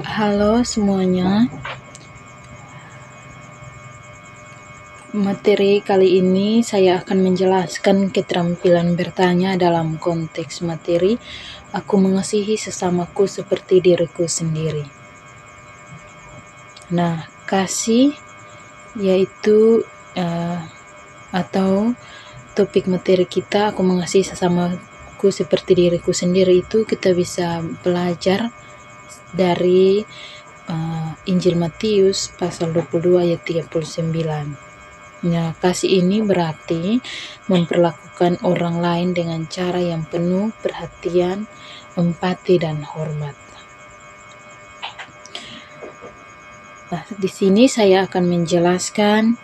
Halo semuanya, materi kali ini saya akan menjelaskan keterampilan bertanya dalam konteks materi aku mengasihi sesamaku seperti diriku sendiri. Nah, kasih yaitu atau topik materi kita aku mengasihi sesamaku seperti diriku sendiri itu kita bisa belajar dari Injil Matius pasal 22 ayat 39. Nah, kasih ini berarti memperlakukan orang lain dengan cara yang penuh perhatian, empati, dan hormat. Nah, di sini saya akan menjelaskan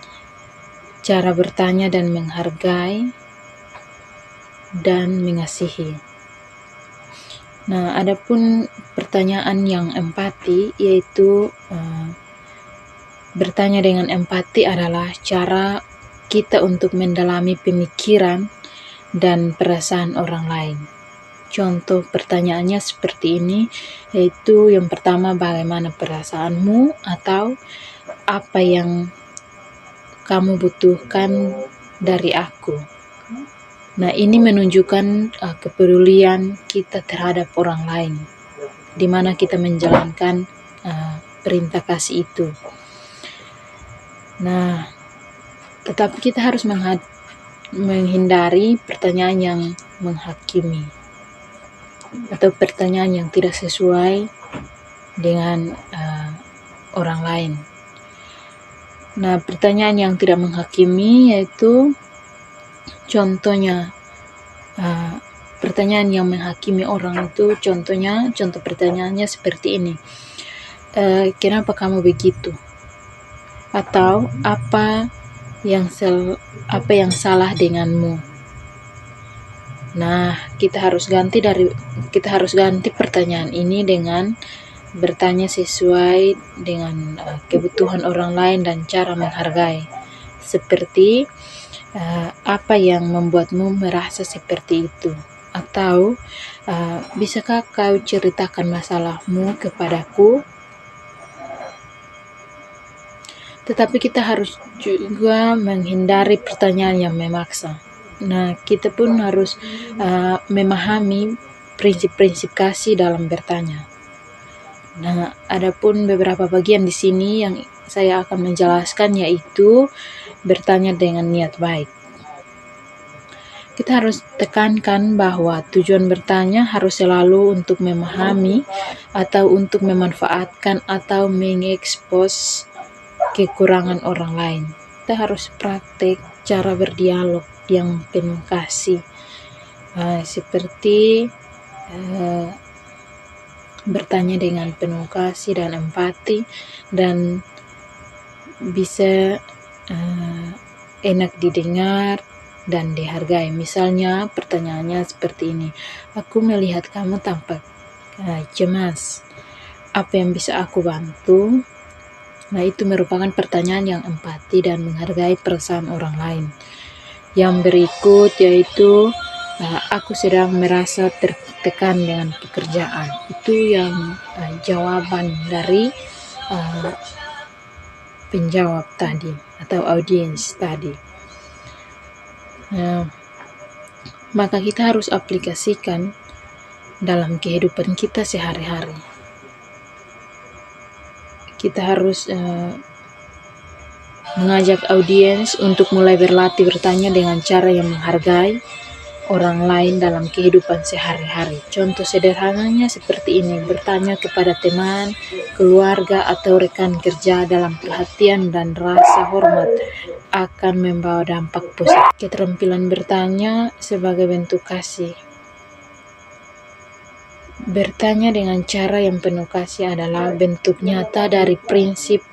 cara bertanya dan menghargai dan mengasihi. Nah, adapun pertanyaan yang empati yaitu bertanya dengan empati adalah cara kita untuk mendalami pemikiran dan perasaan orang lain. Contoh pertanyaannya seperti ini, yaitu yang pertama, bagaimana perasaanmu atau apa yang kamu butuhkan dari aku. Nah, ini menunjukkan kepedulian kita terhadap orang lain, di mana kita menjalankan perintah kasih itu. Nah, tetapi kita harus menghindari pertanyaan yang menghakimi atau pertanyaan yang tidak sesuai dengan orang lain. Nah, pertanyaan yang tidak menghakimi yaitu contohnya pertanyaan yang menghakimi orang itu contoh pertanyaannya seperti ini. Kenapa kamu begitu? Atau apa yang salah denganmu? Nah, kita harus ganti pertanyaan ini dengan bertanya sesuai dengan kebutuhan orang lain dan cara menghargai. Seperti apa yang membuatmu merasa seperti itu? Atau bisakah kau ceritakan masalahmu kepadaku? Tetapi kita harus juga menghindari pertanyaan yang memaksa. Nah, kita pun harus memahami prinsip-prinsip kasih dalam bertanya. Nah, adapun beberapa bagian di sini yang saya akan menjelaskan yaitu bertanya dengan niat baik. Kita harus tekankan bahwa tujuan bertanya harus selalu untuk memahami atau untuk memanfaatkan atau mengekspos kekurangan orang lain. Kita harus praktek cara berdialog yang penuh kasih, seperti bertanya dengan penuh kasih dan empati dan bisa enak didengar dan dihargai. Misalnya pertanyaannya seperti ini, aku melihat kamu tampak cemas, apa yang bisa aku bantu? Nah, itu merupakan pertanyaan yang empati dan menghargai perasaan orang lain. Yang berikut yaitu aku sedang merasa tertekan dengan pekerjaan. Itu yang jawaban dari penjawab tadi atau audiens tadi. Maka kita harus aplikasikan dalam kehidupan kita sehari-hari. Kita harus mengajak audiens untuk mulai berlatih bertanya dengan cara yang menghargai orang lain dalam kehidupan sehari-hari. Contoh sederhananya seperti ini, bertanya kepada teman, keluarga, atau rekan kerja dalam perhatian dan rasa hormat akan membawa dampak positif. Keterampilan bertanya sebagai bentuk kasih. Bertanya dengan cara yang penuh kasih adalah bentuk nyata dari prinsip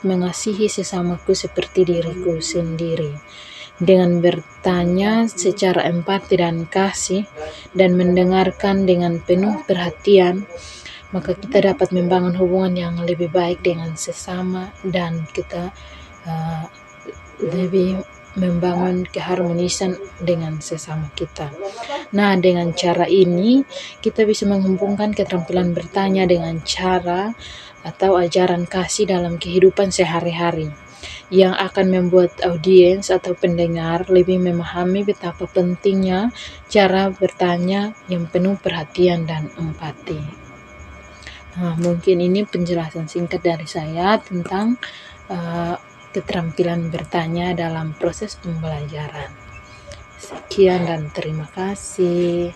mengasihi sesamaku seperti diriku sendiri. Dengan bertanya secara empati dan kasih dan mendengarkan dengan penuh perhatian, maka kita dapat membangun hubungan yang lebih baik dengan sesama dan kita lebih membangun keharmonisan dengan sesama kita. Nah, dengan cara ini kita bisa menghubungkan keterampilan bertanya dengan cara atau ajaran kasih dalam kehidupan sehari-hari yang akan membuat audiens atau pendengar lebih memahami betapa pentingnya cara bertanya yang penuh perhatian dan empati. Nah, mungkin ini penjelasan singkat dari saya tentang keterampilan bertanya dalam proses pembelajaran. Sekian dan terima kasih.